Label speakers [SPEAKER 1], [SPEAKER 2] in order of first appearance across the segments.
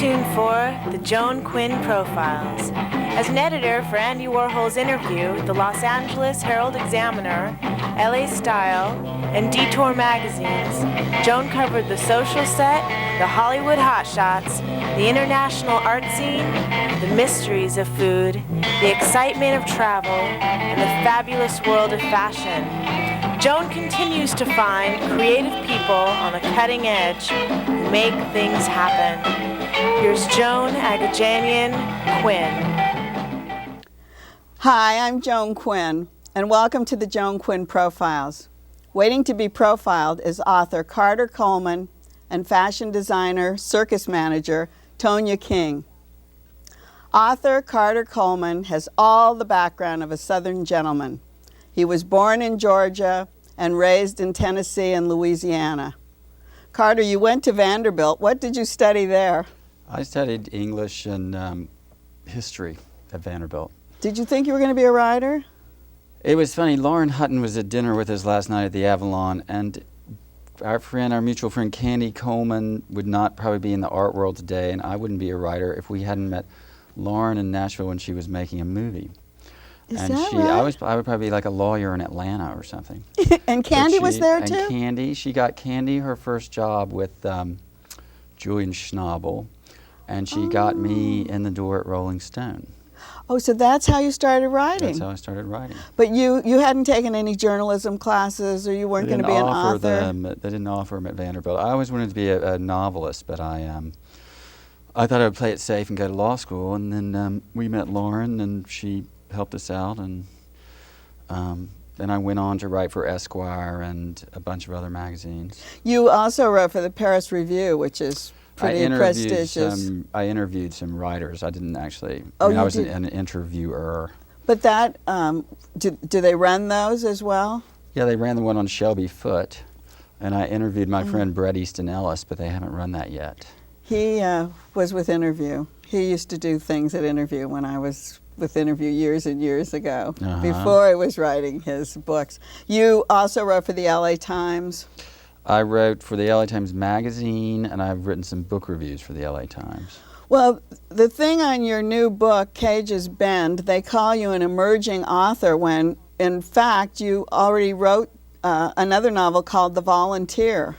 [SPEAKER 1] tuned for the Joan Quinn Profiles. As an editor for Andy Warhol's Interview, the Los Angeles Herald-Examiner, LA Style, and Detour magazines, Joan covered the social set, the Hollywood hotshots, the international art scene, the mysteries of food, the excitement of travel, and the fabulous world of fashion. Joan continues to find creative people on the cutting edge who make things happen. Here's Joan Agajanian Quinn.
[SPEAKER 2] Hi, I'm Joan Quinn, and welcome to the Joan Quinn Profiles. Waiting to be profiled is author Carter Coleman and fashion designer, circus manager, Tonya King. Author Carter Coleman has all the background of a Southern gentleman. He was born in Georgia and raised in Tennessee and Louisiana. Carter, you went to Vanderbilt. What did you study there?
[SPEAKER 3] I studied English and history at Vanderbilt.
[SPEAKER 2] Did you think you were going to be a writer?
[SPEAKER 3] It was funny, Lauren Hutton was at dinner with us last night at the Avalon, and our mutual friend Candy Coleman would not probably be in the art world today, and I wouldn't be a writer if we hadn't met Lauren in Nashville when she was making a movie.
[SPEAKER 2] Is
[SPEAKER 3] and
[SPEAKER 2] that
[SPEAKER 3] she,
[SPEAKER 2] right?
[SPEAKER 3] I would probably be like a lawyer in Atlanta or something.
[SPEAKER 2] And Candy was there too?
[SPEAKER 3] And Candy, she got Candy her first job with Julian Schnabel, and she got me in the door at Rolling Stone.
[SPEAKER 2] Oh, so that's how you started writing?
[SPEAKER 3] That's how I started writing.
[SPEAKER 2] But you hadn't taken any journalism classes, or you weren't going to be an author?
[SPEAKER 3] They didn't offer them at Vanderbilt. I always wanted to be a novelist, but I thought I would play it safe and go to law school, and then we met Lauren, and she helped us out, and then I went on to write for Esquire and a bunch of other magazines.
[SPEAKER 2] You also wrote for the Paris Review, which is pretty prestigious.
[SPEAKER 3] I interviewed some writers. I didn't actually.
[SPEAKER 2] Oh,
[SPEAKER 3] I was
[SPEAKER 2] did?
[SPEAKER 3] an interviewer.
[SPEAKER 2] But that, do they run those as well?
[SPEAKER 3] Yeah, they ran the one on Shelby Foote, and I interviewed my friend Bret Easton Ellis, but they haven't run that yet.
[SPEAKER 2] He was with Interview. He used to do things at Interview when I was with Interview years and years ago, before I was writing his books. You also wrote for the LA Times.
[SPEAKER 3] I wrote for the LA Times magazine, and I've written some book reviews for the LA Times.
[SPEAKER 2] Well, the thing on your new book, Cage's Bend, they call you an emerging author when, in fact, you already wrote another novel called The Volunteer.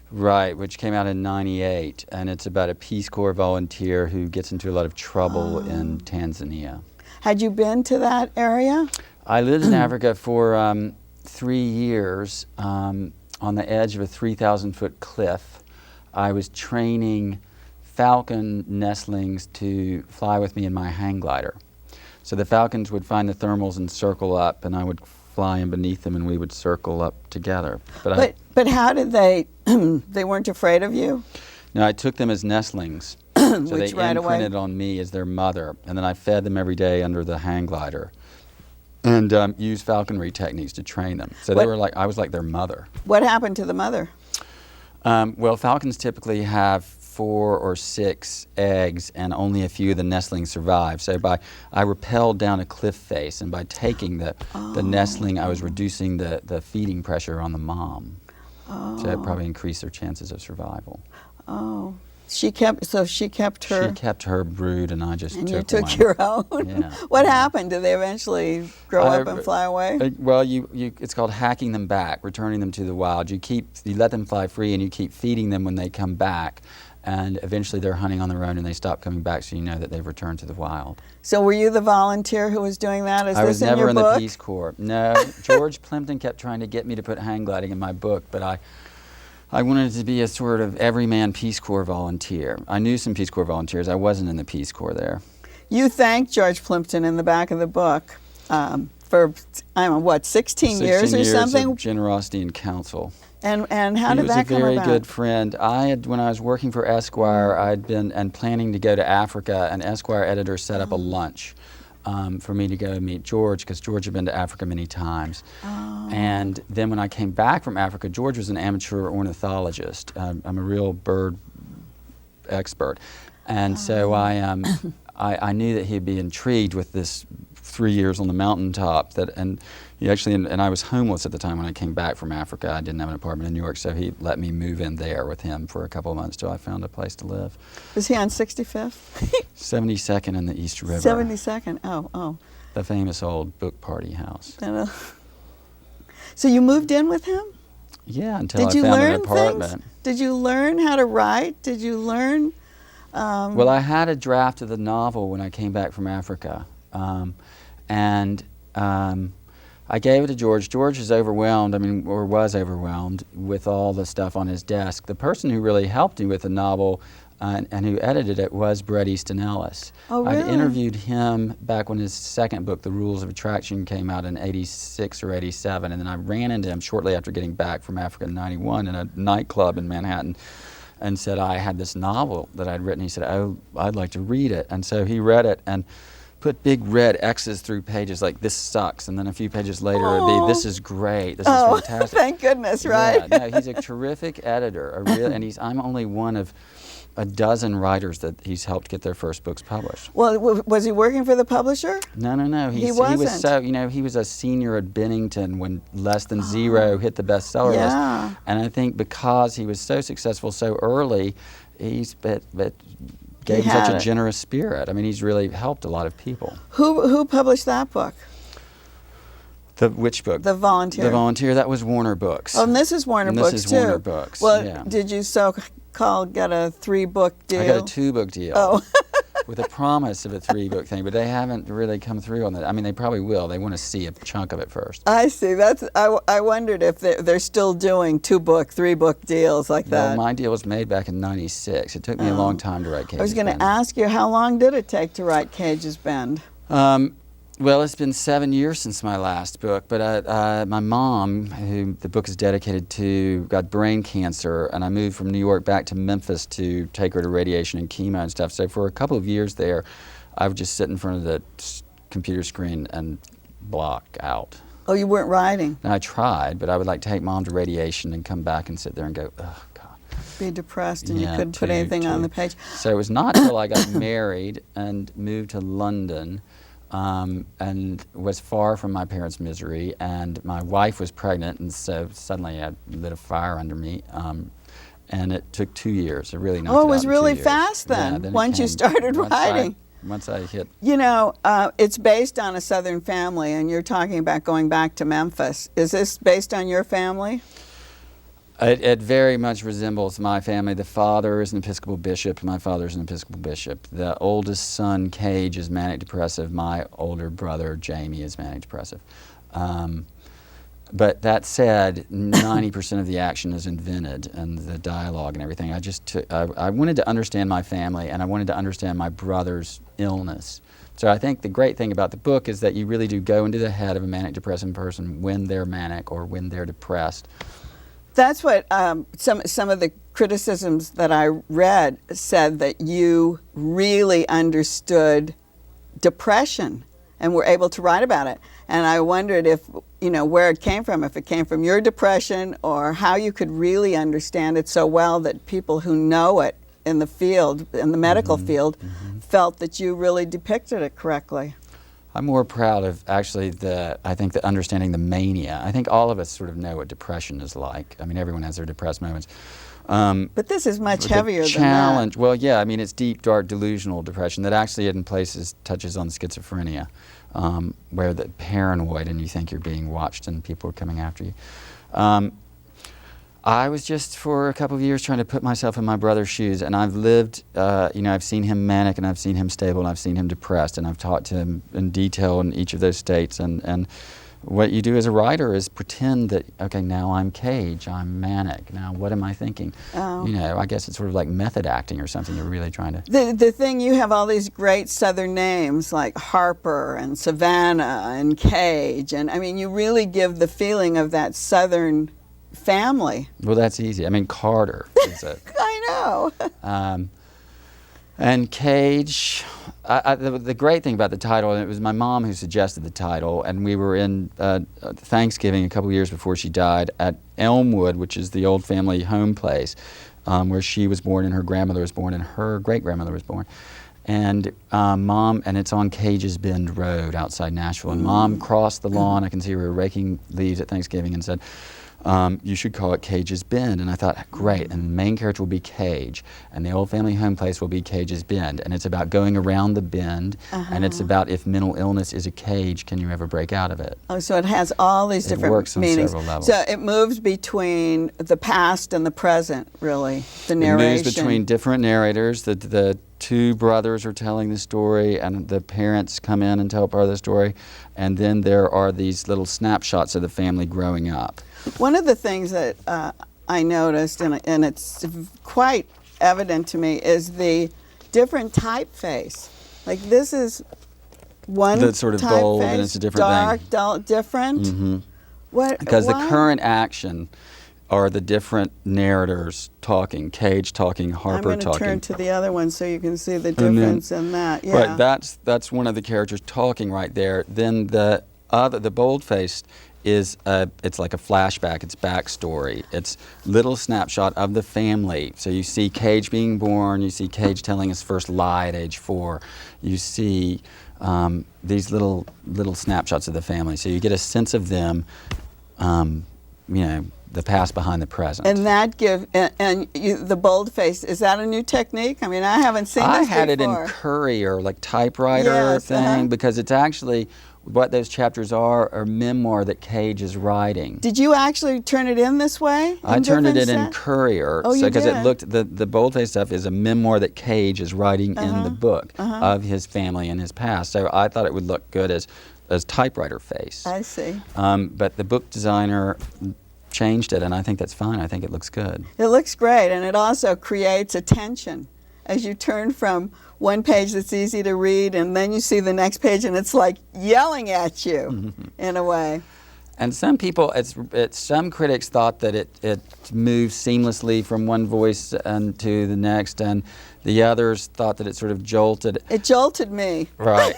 [SPEAKER 3] Right, which came out in '98, and it's about a Peace Corps volunteer who gets into a lot of trouble in Tanzania.
[SPEAKER 2] Had you been to that area?
[SPEAKER 3] I lived in Africa for 3 years on the edge of a 3,000-foot cliff. I was training falcon nestlings to fly with me in my hang glider. So the falcons would find the thermals and circle up, and I would fly in beneath them, and we would circle up together.
[SPEAKER 2] But how did they, they weren't afraid of you?
[SPEAKER 3] No, I took them as nestlings. So they
[SPEAKER 2] right
[SPEAKER 3] imprinted on me as their mother, and then I fed them every day under the hang glider, and used falconry techniques to train them. So they were like, I was like their mother. What
[SPEAKER 2] happened to the mother?
[SPEAKER 3] Well, falcons typically have 4 or 6 eggs, and only a few of the nestlings survive. So I rappelled down a cliff face, and by taking the nestling, I was reducing the feeding pressure on the mom. So it probably increased their chances of survival.
[SPEAKER 2] Oh. She kept her.
[SPEAKER 3] She kept her brood, and I just
[SPEAKER 2] and
[SPEAKER 3] took
[SPEAKER 2] you took
[SPEAKER 3] one.
[SPEAKER 2] your own.
[SPEAKER 3] Yeah.
[SPEAKER 2] What happened? Did they eventually grow up and fly away?
[SPEAKER 3] Well, it's called hacking them back, returning them to the wild. You let them fly free, and you keep feeding them when they come back, and eventually they're hunting on their own, and they stop coming back, so you know that they've returned to the wild.
[SPEAKER 2] So were you the volunteer who was doing that?
[SPEAKER 3] I was never in the Peace Corps. No, George Plimpton kept trying to get me to put hang gliding in my book, but I wanted to be a sort of everyman Peace Corps volunteer. I knew some Peace Corps volunteers. I wasn't in the Peace Corps there.
[SPEAKER 2] You thanked George Plimpton in the back of the book for, I don't know, what, 16 years or something?
[SPEAKER 3] 16 years of generosity and counsel.
[SPEAKER 2] And how did that come about?
[SPEAKER 3] He was a very good friend. When I was working for Esquire, I'd been planning to go to Africa, and Esquire editor set up a lunch for me to go meet George, because George had been to Africa many times. And then when I came back from Africa, George was an amateur ornithologist. I'm a real bird expert. And so I knew that he'd be intrigued with this 3 years on the mountaintop. And he actually, and I was homeless at the time when I came back from Africa. I didn't have an apartment in New York, so he let me move in there with him for a couple of months till I found a place to live.
[SPEAKER 2] Was he on 65th?
[SPEAKER 3] 72nd in the East River.
[SPEAKER 2] 72nd. Oh.
[SPEAKER 3] The famous old book party house.
[SPEAKER 2] So you moved in with him?
[SPEAKER 3] Yeah, until I found an apartment.
[SPEAKER 2] Things? Did you learn how to write? Did you learn?
[SPEAKER 3] Well, I had a draft of the novel when I came back from Africa, and I gave it to George. George is overwhelmed, or was overwhelmed with all the stuff on his desk. The person who really helped me with the novel and who edited it was Bret Easton Ellis.
[SPEAKER 2] Oh, really?
[SPEAKER 3] I'd interviewed him back when his second book, The Rules of Attraction, came out in '86 or '87, and then I ran into him shortly after getting back from Africa in '91 in a nightclub in Manhattan and said I had this novel that I'd written. He said, "Oh, I'd like to read it." And so he read it and put big red X's through pages like "this sucks," and then a few pages later it'd be "this is great, this is fantastic."
[SPEAKER 2] Thank goodness, right?
[SPEAKER 3] Yeah, no, he's a terrific editor, and I'm only one of a dozen writers that he's helped get their first books published.
[SPEAKER 2] Well, was he working for the publisher?
[SPEAKER 3] No.
[SPEAKER 2] He wasn't.
[SPEAKER 3] He was so, he was a senior at Bennington when Less Than Zero hit the bestseller list. And I think because he was so successful so early, he's gave him such a generous spirit. He's really helped a lot of people.
[SPEAKER 2] Who published that book?
[SPEAKER 3] Which book?
[SPEAKER 2] The Volunteer.
[SPEAKER 3] The Volunteer. That was Warner Books.
[SPEAKER 2] Oh, and this is Warner Books,
[SPEAKER 3] This is
[SPEAKER 2] too.
[SPEAKER 3] Warner Books,
[SPEAKER 2] Well,
[SPEAKER 3] yeah.
[SPEAKER 2] did you get a 3-book deal?
[SPEAKER 3] I got a 2-book deal.
[SPEAKER 2] Oh.
[SPEAKER 3] With a promise of a 3-book thing, but they haven't really come through on that. They probably will. They want to see a chunk of it first.
[SPEAKER 2] I see. I wondered if they're still doing 2-book, 3-book deals like that.
[SPEAKER 3] Well, my deal was made back in '96. It took me a long time to write Cage's Bend.
[SPEAKER 2] I was going to ask you, how long did it take to write Cage's Bend?
[SPEAKER 3] Well, it's been 7 years since my last book, but my mom, who the book is dedicated to, got brain cancer, and I moved from New York back to Memphis to take her to radiation and chemo and stuff. So for a couple of years there, I would just sit in front of the computer screen and block out.
[SPEAKER 2] Oh, you weren't writing?
[SPEAKER 3] And I tried, but I would take Mom to radiation and come back and sit there and go, oh, God.
[SPEAKER 2] Be depressed, and you couldn't put anything on the page.
[SPEAKER 3] So it was not until I got married and moved to London and was far from my parents' misery, and my wife was pregnant, and so suddenly I lit a fire under me, and it took 2 years. It really knocked it out
[SPEAKER 2] it was
[SPEAKER 3] in
[SPEAKER 2] really
[SPEAKER 3] 2 years.
[SPEAKER 2] fast then, once you started writing.
[SPEAKER 3] Once I hit.
[SPEAKER 2] It's based on a Southern family, and you're talking about going back to Memphis. Is this based on your family?
[SPEAKER 3] It very much resembles my family. The father is an Episcopal bishop. My father's an Episcopal bishop. The oldest son, Cage, is manic depressive. My older brother, Jamie, is manic depressive. But that said, 90% of the action is invented, and the dialogue and everything. I wanted to understand my family, and I wanted to understand my brother's illness. So I think the great thing about the book is that you really do go into the head of a manic depressive person when they're manic or when they're depressed.
[SPEAKER 2] That's what some of the criticisms that I read said, that you really understood depression and were able to write about it. And I wondered if, where it came from, if it came from your depression or how you could really understand it so well that people who know it in the field, in the medical field, felt that you really depicted it correctly.
[SPEAKER 3] I'm more proud of actually the understanding the mania. I think all of us sort of know what depression is like. Everyone has their depressed moments.
[SPEAKER 2] But this is much heavier than that.
[SPEAKER 3] Well, yeah, it's deep, dark, delusional depression that actually in places touches on schizophrenia, where the paranoid and you think you're being watched and people are coming after you. I was just for a couple of years trying to put myself in my brother's shoes, and I've lived, I've seen him manic, and I've seen him stable, and I've seen him depressed, and I've talked to him in detail in each of those states. And what you do as a writer is pretend that, okay, now I'm Cage, I'm manic, now what am I thinking?
[SPEAKER 2] Oh.
[SPEAKER 3] I guess it's sort of like method acting or something. You're really trying to...
[SPEAKER 2] The thing, you have all these great Southern names like Harper and Savannah and Cage, and you really give the feeling of that Southern family.
[SPEAKER 3] Well, that's easy. Carter is it.
[SPEAKER 2] I know.
[SPEAKER 3] And Cage, the great thing about the title, and it was my mom who suggested the title, and we were in Thanksgiving a couple of years before she died at Elmwood, which is the old family home place, where she was born and her grandmother was born and her great-grandmother was born. And Mom, and it's on Cages Bend Road outside Nashville. And Mom crossed the lawn. I can see her raking leaves at Thanksgiving and said, you should call it Cages Bend. And I thought, great. And the main character will be Cage. And the old family home place will be Cages Bend. And it's about going around the bend. And it's about if mental illness is a cage, can you ever break out of it?
[SPEAKER 2] Oh, so it has all these different
[SPEAKER 3] works on
[SPEAKER 2] meanings.
[SPEAKER 3] several levels.
[SPEAKER 2] So it moves between the past and the present, really, the narration.
[SPEAKER 3] It moves between different narrators. The two brothers are telling the story, and the parents come in and tell part of the story. And then there are these little snapshots of the family growing up.
[SPEAKER 2] One of the things that I noticed, and it's quite evident to me, is the different typeface. Like this is one
[SPEAKER 3] That's sort of bold, and it's a different
[SPEAKER 2] dark,
[SPEAKER 3] thing.
[SPEAKER 2] dull, different.
[SPEAKER 3] Mm-hmm.
[SPEAKER 2] What?
[SPEAKER 3] Because
[SPEAKER 2] why?
[SPEAKER 3] the current action are the different narrators talking. Cage talking, Harper
[SPEAKER 2] I'm going to
[SPEAKER 3] talking.
[SPEAKER 2] turn to the other one so you can see the difference in that. Yeah.
[SPEAKER 3] Right, that's one of the characters talking right there. Then the bold-faced is it's like a flashback. It's backstory. It's little snapshot of the family. So you see Cage being born. You see Cage telling his first lie at age 4. You see these little snapshots of the family. So you get a sense of them. The past behind the present.
[SPEAKER 2] And that the bold-faced, is that a new technique? I mean, I haven't seen this before.
[SPEAKER 3] I had it in Courier, like typewriter
[SPEAKER 2] Yes,
[SPEAKER 3] thing, because it's actually, what those chapters are memoir that Cage is writing.
[SPEAKER 2] Did you actually turn it in this way?
[SPEAKER 3] I turned it in Courier,
[SPEAKER 2] Oh, you
[SPEAKER 3] because
[SPEAKER 2] did?
[SPEAKER 3] it looked, the boldface stuff is a memoir that Cage is writing in the book of his family and his past. So I thought it would look good as typewriter face.
[SPEAKER 2] I see.
[SPEAKER 3] But the book designer changed it, and I think that's fine. I think it looks good.
[SPEAKER 2] It looks great, and it also creates a tension as you turn from one page that's easy to read, and then you see the next page, and it's like yelling at you in a way.
[SPEAKER 3] And some people, some critics thought that it moves seamlessly from one voice to the next, and the others thought that it sort of jolted.
[SPEAKER 2] It jolted me.
[SPEAKER 3] Right.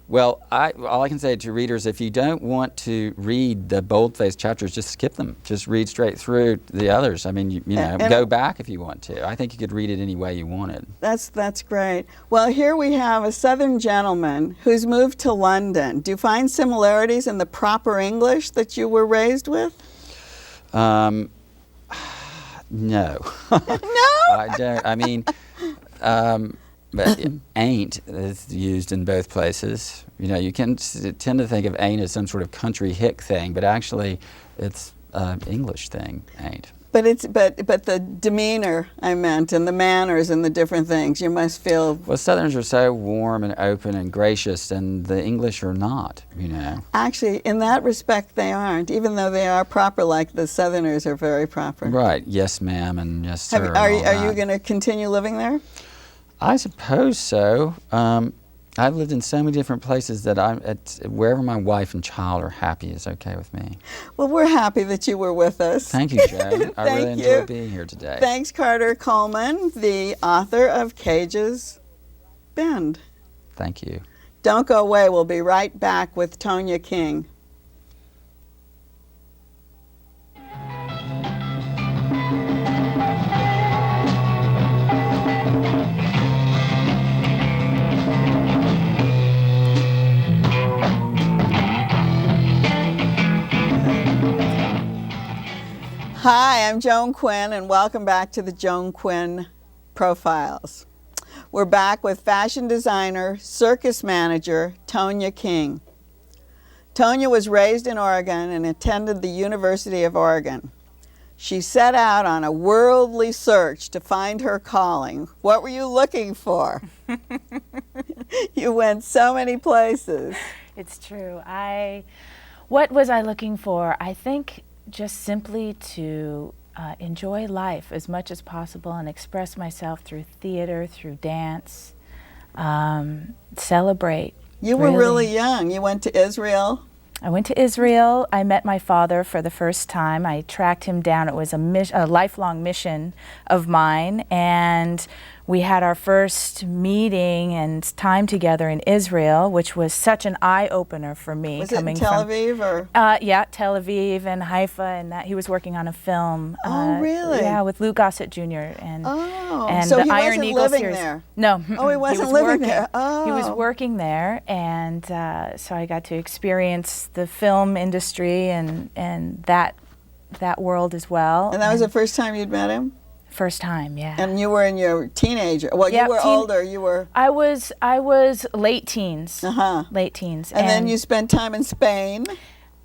[SPEAKER 3] Well, all I can say to readers, if you don't want to read the boldface chapters, just skip them. Just read straight through the others. I mean, you know, go back if you want to. I think you could read it any way you wanted.
[SPEAKER 2] That's great. Well, here we have a Southern gentleman who's moved to London. Do you find similarities in the proper English that you were raised with?
[SPEAKER 3] No.
[SPEAKER 2] No?
[SPEAKER 3] I don't. I mean, but ain't is used in both places. You know, you can tend to think of ain't as some sort of country hick thing, but actually it's an English thing, ain't.
[SPEAKER 2] But the demeanor, I meant, and the manners and the different things, you must feel...
[SPEAKER 3] Well, Southerners are so warm and open and gracious, and the English are not, you know.
[SPEAKER 2] Actually, in that respect, they aren't, even though they are proper, like the Southerners are very proper.
[SPEAKER 3] Right, yes ma'am and yes sir.
[SPEAKER 2] Are you going to continue living there?
[SPEAKER 3] I suppose so. I've lived in so many different places that wherever my wife and child are happy is okay with me.
[SPEAKER 2] Well, we're happy that you were with us.
[SPEAKER 3] Thank you, Joan. I really enjoyed being here today.
[SPEAKER 2] Thanks, Carter Coleman, the author of Cages Bend.
[SPEAKER 3] Thank you.
[SPEAKER 2] Don't go away. We'll be right back with Tonya King. Hi, I'm Joan Quinn, and welcome back to the Joan Quinn Profiles. We're back with fashion designer, circus manager, Tonya King. Tonya was raised in Oregon and attended the University of Oregon. She set out on a worldly search to find her calling. What were you looking for? You went so many places.
[SPEAKER 4] It's true. What was I looking for? I think just simply to enjoy life as much as possible and express myself through theater, through dance, celebrate.
[SPEAKER 2] You were really young. You went to Israel.
[SPEAKER 4] I went to Israel. I met my father for the first time. I tracked him down. It was a lifelong mission of mine. And we had our first meeting and time together in Israel, which was such an eye-opener for me.
[SPEAKER 2] Was it in Tel Aviv or?
[SPEAKER 4] Yeah, Tel Aviv and Haifa, and that he was working on a film.
[SPEAKER 2] Oh, really?
[SPEAKER 4] Yeah, with Lou Gossett Jr. and
[SPEAKER 2] so
[SPEAKER 4] the
[SPEAKER 2] he
[SPEAKER 4] Iron
[SPEAKER 2] wasn't
[SPEAKER 4] Eagle
[SPEAKER 2] living
[SPEAKER 4] series.
[SPEAKER 2] there.
[SPEAKER 4] No,
[SPEAKER 2] Oh, he wasn't
[SPEAKER 4] was
[SPEAKER 2] living
[SPEAKER 4] working.
[SPEAKER 2] there. Oh,
[SPEAKER 4] he was working there, and so I got to experience the film industry and that world as well.
[SPEAKER 2] And that was the first time you'd met him?
[SPEAKER 4] First time, yeah.
[SPEAKER 2] And you were in your teenager. Well,
[SPEAKER 4] Yeah,
[SPEAKER 2] you were older. You were.
[SPEAKER 4] I was late teens. Late teens.
[SPEAKER 2] And then you spent time in Spain.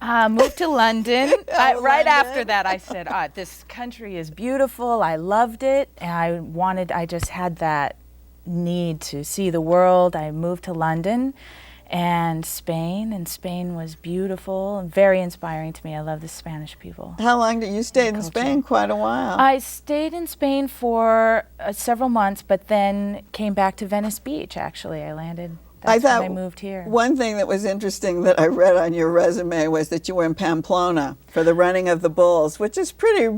[SPEAKER 4] Moved to London. Right
[SPEAKER 2] London.
[SPEAKER 4] after that, I said, this country is beautiful. I loved it. And I just had that need to see the world. I moved to London and Spain was beautiful and very inspiring to me. I love the Spanish people.
[SPEAKER 2] How long did you stay in Spain? Quite a while.
[SPEAKER 4] I stayed in Spain for several months, but then came back to Venice Beach, actually. I landed. That's when I moved here.
[SPEAKER 2] One thing that was interesting that I read on your resume was that you were in Pamplona for the running of the bulls, which is pretty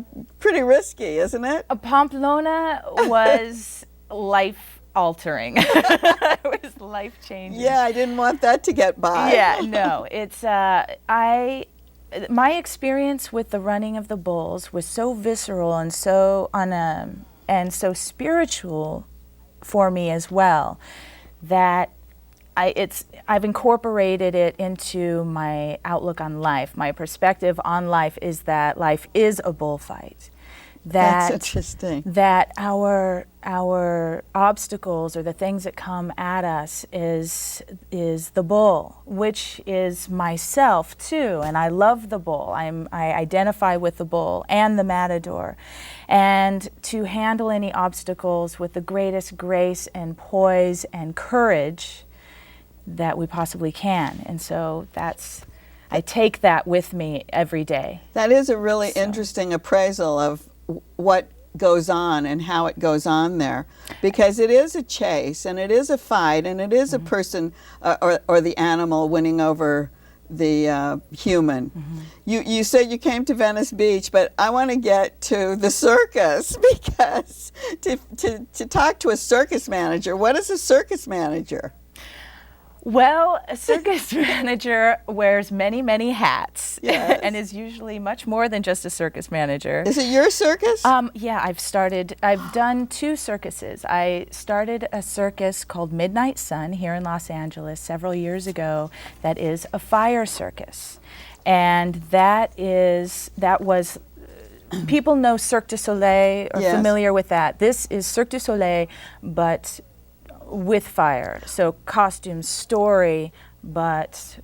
[SPEAKER 2] risky, isn't it?
[SPEAKER 4] Pamplona was life-altering. It was life-changing.
[SPEAKER 2] Yeah, I didn't want that to get by.
[SPEAKER 4] Yeah, no. It's my experience with the running of the bulls was so visceral and so so spiritual for me as well that I've incorporated it into my outlook on life. My perspective on life is that life is a bullfight.
[SPEAKER 2] That's interesting.
[SPEAKER 4] That our obstacles or the things that come at us is the bull, which is myself too. And I love the bull. I identify with the bull and the matador. And to handle any obstacles with the greatest grace and poise and courage that we possibly can. And so I take that with me every day.
[SPEAKER 2] That is a really interesting appraisal of what goes on and how it goes on there, because it is a chase and it is a fight and it is a person or the animal winning over the human. You said you came to Venice Beach, but I want to get to the circus, because to talk to a circus manager, what is a circus manager?
[SPEAKER 4] Well, a circus manager wears many, many hats.
[SPEAKER 2] Yes.
[SPEAKER 4] And is usually much more than just a circus manager.
[SPEAKER 2] Is it your circus?
[SPEAKER 4] Yeah, I've done 2 circuses. I started a circus called Midnight Sun here in Los Angeles several years ago that is a fire circus. And that was people know Cirque du Soleil, are familiar with that. This is Cirque du Soleil, but with fire. So costume, story, but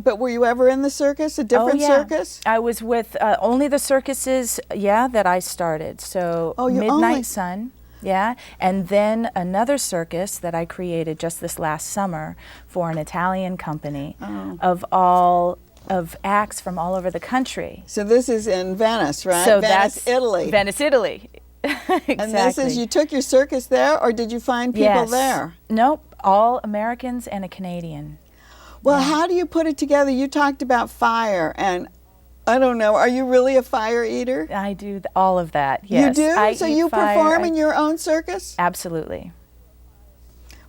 [SPEAKER 2] were you ever in the circus? A different circus?
[SPEAKER 4] I was with only the circuses, that I started. So Midnight Sun, and then another circus that I created just this last summer for an Italian company of acts from all over the country.
[SPEAKER 2] So this is in Venice, right?
[SPEAKER 4] So
[SPEAKER 2] Venice, Italy.
[SPEAKER 4] Venice, Italy. Exactly.
[SPEAKER 2] And this is, you took your circus there, or did you find people there?
[SPEAKER 4] Nope, all Americans and a Canadian.
[SPEAKER 2] Well, how do you put it together? You talked about fire, and I don't know, are you really a fire eater?
[SPEAKER 4] I do all of that, yes.
[SPEAKER 2] You do? So you
[SPEAKER 4] fire,
[SPEAKER 2] perform in your own circus?
[SPEAKER 4] Absolutely.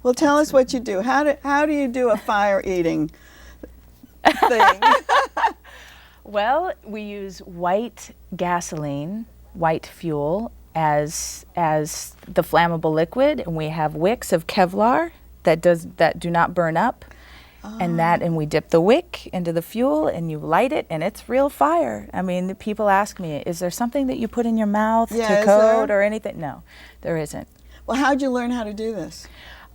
[SPEAKER 2] Well, tell us what you do. How do you do a fire eating thing?
[SPEAKER 4] Well, we use white gasoline, white fuel, as the flammable liquid, and we have wicks of Kevlar that do not burn up, and we dip the wick into the fuel and you light it, and it's real fire. I mean, people ask me, is there something that you put in your mouth to coat or anything? No, there isn't.
[SPEAKER 2] Well, how'd you learn how to do this?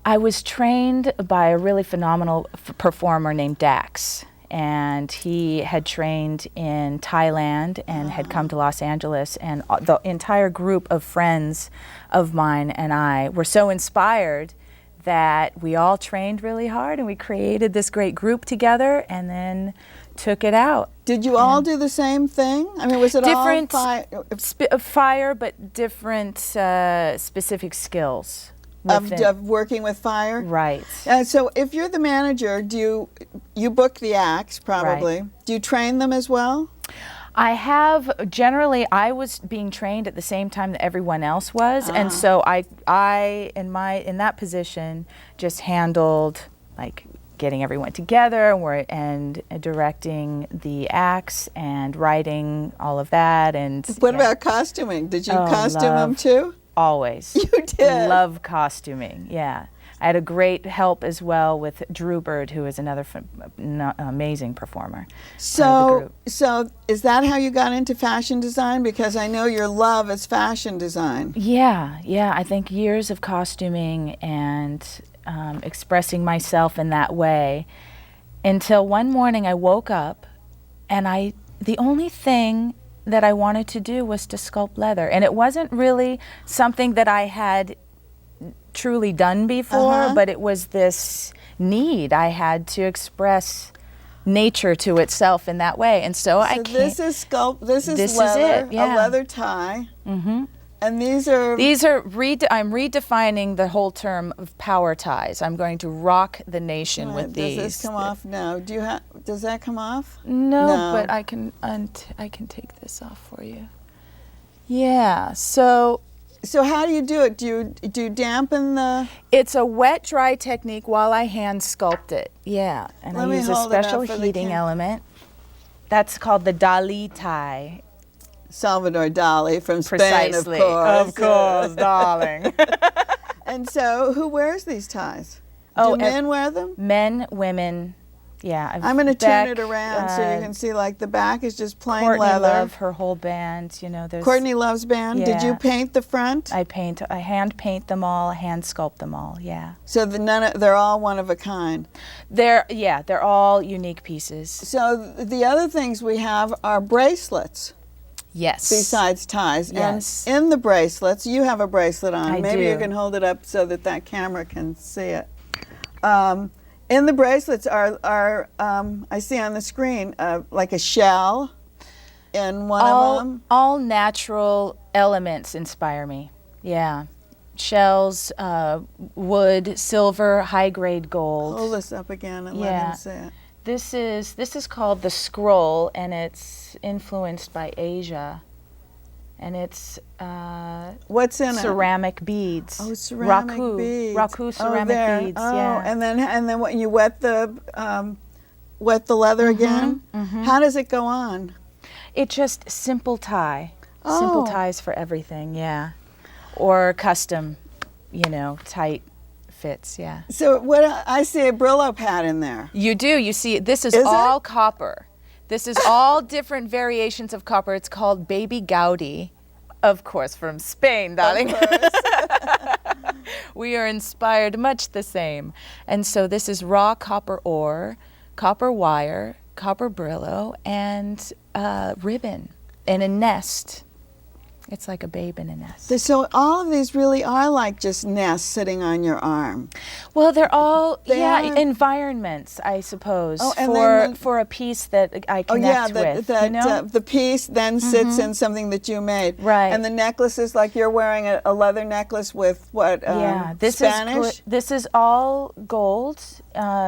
[SPEAKER 4] I was trained by a really phenomenal performer named Dax. And he had trained in Thailand and had come to Los Angeles, and the entire group of friends of mine and I were so inspired that we all trained really hard and we created this great group together and then took it out.
[SPEAKER 2] Did you all do the same thing? I mean, was it
[SPEAKER 4] different
[SPEAKER 2] all
[SPEAKER 4] fire, but different specific skills.
[SPEAKER 2] Of working with fire?
[SPEAKER 4] Right.
[SPEAKER 2] So if you're the manager, do you book the acts probably?
[SPEAKER 4] Right.
[SPEAKER 2] Do you train them as well?
[SPEAKER 4] I have, generally, I was being trained at the same time that everyone else was, and so I in that position just handled like getting everyone together and directing the acts and writing all of that. And
[SPEAKER 2] What about costuming? Did you costume them too?
[SPEAKER 4] Always.
[SPEAKER 2] You did?
[SPEAKER 4] Love costuming, yeah. I had a great help as well with Drew Bird, who is another amazing performer.
[SPEAKER 2] So is that how you got into fashion design? Because I know your love is fashion design.
[SPEAKER 4] Yeah. I think years of costuming and expressing myself in that way until one morning I woke up and the only thing that I wanted to do was to sculpt leather. And it wasn't really something that I had truly done before, but it was this need I had to express nature to itself in that way. And so I came.
[SPEAKER 2] This is leather, a leather tie.
[SPEAKER 4] Mm-hmm.
[SPEAKER 2] And these are
[SPEAKER 4] I'm redefining the whole term of power ties. I'm going to rock the nation with these.
[SPEAKER 2] Does this come off? No. Does that come off?
[SPEAKER 4] No, but I can take this off for you. Yeah. So
[SPEAKER 2] how do you do it? Do you dampen the?
[SPEAKER 4] It's a wet dry technique while I hand sculpt it. Yeah, and I use a special heating element. That's called the Dali tie.
[SPEAKER 2] Salvador Dali from Spain,
[SPEAKER 4] Precisely. Of course, darling.
[SPEAKER 2] And so, who wears these ties?
[SPEAKER 4] Do
[SPEAKER 2] men wear them?
[SPEAKER 4] Men, women. Yeah.
[SPEAKER 2] I'm going to turn it around so you can see, like, the back is just plain leather.
[SPEAKER 4] Courtney Love, her whole band, there's...
[SPEAKER 2] Courtney Love's band?
[SPEAKER 4] Yeah.
[SPEAKER 2] Did you paint the front?
[SPEAKER 4] I hand paint them all, hand sculpt them all, yeah.
[SPEAKER 2] So they're all one of a kind?
[SPEAKER 4] They're all unique pieces.
[SPEAKER 2] So the other things we have are bracelets.
[SPEAKER 4] Yes.
[SPEAKER 2] Besides ties.
[SPEAKER 4] Yes.
[SPEAKER 2] And in the bracelets, you have a bracelet on.
[SPEAKER 4] I
[SPEAKER 2] Maybe
[SPEAKER 4] do.
[SPEAKER 2] you can hold it up so that camera can see it. In the bracelets are I see on the screen, like a shell in one of them.
[SPEAKER 4] All natural elements inspire me. Yeah. Shells, wood, silver, high-grade gold.
[SPEAKER 2] Hold this up again and let him see it.
[SPEAKER 4] This is called the scroll, and it's influenced by Asia. And it's
[SPEAKER 2] what's in
[SPEAKER 4] ceramic beads.
[SPEAKER 2] Oh, ceramic beads.
[SPEAKER 4] Raku ceramic beads. Yeah.
[SPEAKER 2] And then when you wet the leather again.
[SPEAKER 4] Mm-hmm.
[SPEAKER 2] How does it go on?
[SPEAKER 4] It just simple tie. Simple ties for everything. Yeah. Or custom, tight fits. Yeah.
[SPEAKER 2] So I see a Brillo pad in there.
[SPEAKER 4] You do. You see, this is all copper. This is all different variations of copper. It's called Baby Gaudi, of course, from Spain, darling.
[SPEAKER 2] Of course.
[SPEAKER 4] We are inspired much the same. And so this is raw copper ore, copper wire, copper Brillo, and ribbon in a nest. It's like a babe in a nest.
[SPEAKER 2] So all of these really are like just nests sitting on your arm.
[SPEAKER 4] Well, they're all environments, I suppose, for a piece that I connect with.
[SPEAKER 2] The piece then sits in something that you made.
[SPEAKER 4] Right.
[SPEAKER 2] And the necklaces, like you're wearing a leather necklace with what? Spanish.
[SPEAKER 4] This is all gold,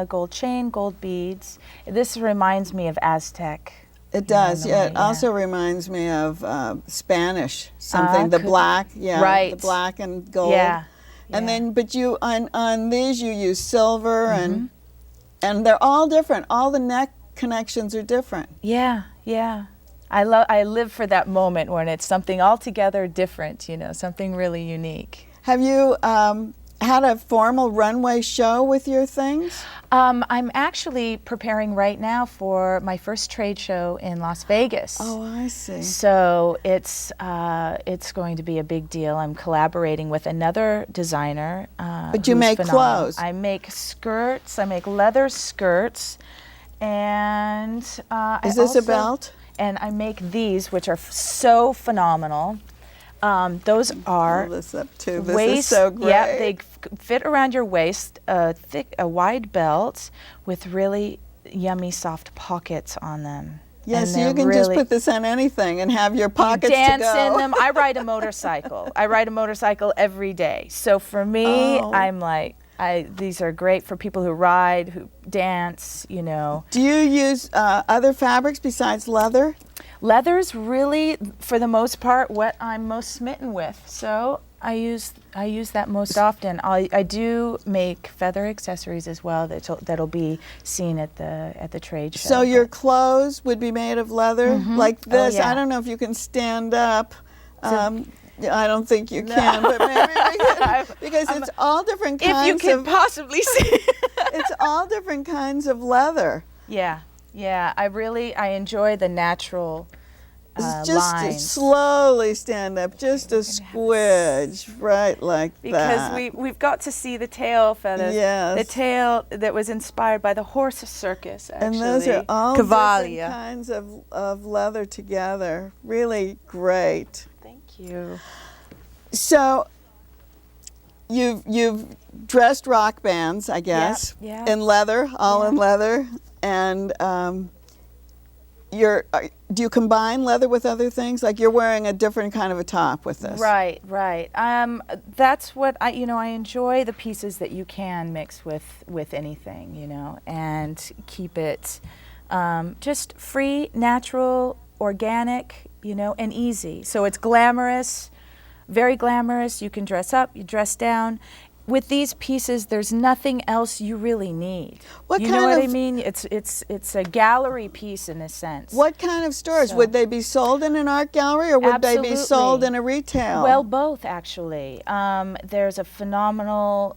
[SPEAKER 4] gold chain, gold beads. This reminds me of Aztec.
[SPEAKER 2] It does. It also reminds me of Spanish something. The black,
[SPEAKER 4] right.
[SPEAKER 2] The black and gold.
[SPEAKER 4] Yeah.
[SPEAKER 2] And then, but you on these you use silver and they're all different. All the neck connections are different.
[SPEAKER 4] Yeah. I live for that moment when it's something altogether different. Something really unique.
[SPEAKER 2] Have you had a formal runway show with your things?
[SPEAKER 4] I'm actually preparing right now for my first trade show in Las Vegas.
[SPEAKER 2] Oh, I see.
[SPEAKER 4] So it's going to be a big deal. I'm collaborating with another designer.
[SPEAKER 2] But you make
[SPEAKER 4] phenomenal.
[SPEAKER 2] clothes.
[SPEAKER 4] I make skirts. I make leather skirts, and
[SPEAKER 2] is this a belt?
[SPEAKER 4] And I make these, which are so phenomenal. Those are
[SPEAKER 2] Pull this up too. This
[SPEAKER 4] waist,
[SPEAKER 2] is so great.
[SPEAKER 4] Yeah, they fit around your waist, a wide belt with really yummy soft pockets on them.
[SPEAKER 2] Yes, you can just put this on anything and have your pockets
[SPEAKER 4] dance
[SPEAKER 2] to go.
[SPEAKER 4] in them. I ride a motorcycle. I ride a motorcycle every day. So for me, I'm like, these are great for people who ride, who dance,
[SPEAKER 2] Do you use other fabrics besides leather?
[SPEAKER 4] Leather's really, for the most part, what I'm most smitten with. So I use that most often. I do make feather accessories as well that'll be seen at the trade show.
[SPEAKER 2] So your clothes would be made of leather, like this.
[SPEAKER 4] yeah.
[SPEAKER 2] I don't know if you can stand up. I don't think you can, but maybe because it's all different kinds
[SPEAKER 4] if you can possibly see.
[SPEAKER 2] It's all different kinds of leather.
[SPEAKER 4] Yeah. I enjoy the natural
[SPEAKER 2] Just
[SPEAKER 4] lines.
[SPEAKER 2] slowly stand up, just a squidge, right like that.
[SPEAKER 4] Because we've got to see the tail feathers.
[SPEAKER 2] Yes.
[SPEAKER 4] The tail that was inspired by the horse circus, actually.
[SPEAKER 2] And those are all
[SPEAKER 4] Cavaglia.
[SPEAKER 2] different kinds of leather together. Really great.
[SPEAKER 4] Thank you.
[SPEAKER 2] So you've dressed rock bands, I guess,
[SPEAKER 4] yeah.
[SPEAKER 2] in leather, all in leather, and do you combine leather with other things? Like you're wearing a different kind of a top with this.
[SPEAKER 4] Right. That's what I enjoy the pieces that you can mix with anything, and keep it just free, natural, organic, and easy. So it's glamorous, very glamorous. You can dress up, you dress down. With these pieces, there's nothing else you really need. You know what I mean? It's a gallery piece in a sense.
[SPEAKER 2] What kind of stores? Would they be sold in an art gallery, or would they be sold in a retail?
[SPEAKER 4] Well, both actually. There's a phenomenal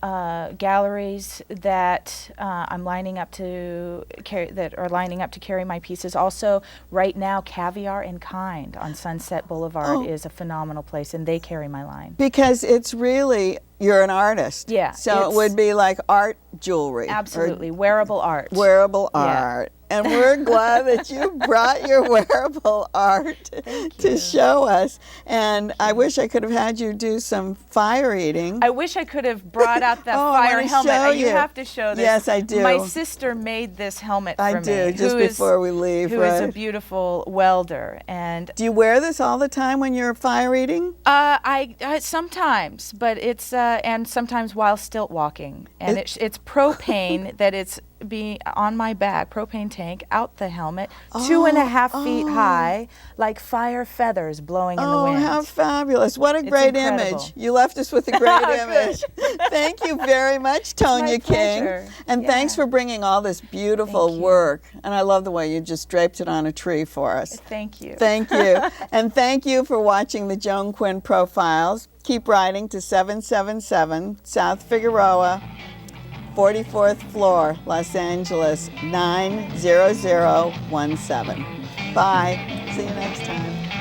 [SPEAKER 4] galleries that I'm lining up to carry my pieces. Also, right now, Caviar and Kind on Sunset Boulevard is a phenomenal place, and they carry my line.
[SPEAKER 2] Because it's really, you're an artist.
[SPEAKER 4] Yeah.
[SPEAKER 2] So it would be like art jewelry.
[SPEAKER 4] Absolutely. Wearable art.
[SPEAKER 2] Wearable art. And we're glad that you brought your wearable art to show us. And I wish I could have had you do some fire eating.
[SPEAKER 4] I wish I could have brought out that fire helmet. You have to show this.
[SPEAKER 2] Yes, I do.
[SPEAKER 4] My sister made this helmet for me.
[SPEAKER 2] I do, just before we leave,
[SPEAKER 4] Who is a beautiful welder. And
[SPEAKER 2] do you wear this all the time when you're fire eating?
[SPEAKER 4] I sometimes, but it's and sometimes while stilt walking. And it's propane that it's on my back, propane tank, out the helmet, 2.5 feet high, like fire feathers blowing in the wind.
[SPEAKER 2] Oh, how fabulous. What a great image. You left us with a great image. Thank you very much, Tonya King. And thanks for bringing all this beautiful work. And I love the way you just draped it on a tree for us.
[SPEAKER 4] Thank you.
[SPEAKER 2] Thank you. And thank you for watching the Joan Quinn Profiles. Keep writing to 777 South Figueroa, 44th floor, Los Angeles, 90017. Bye. See you next time.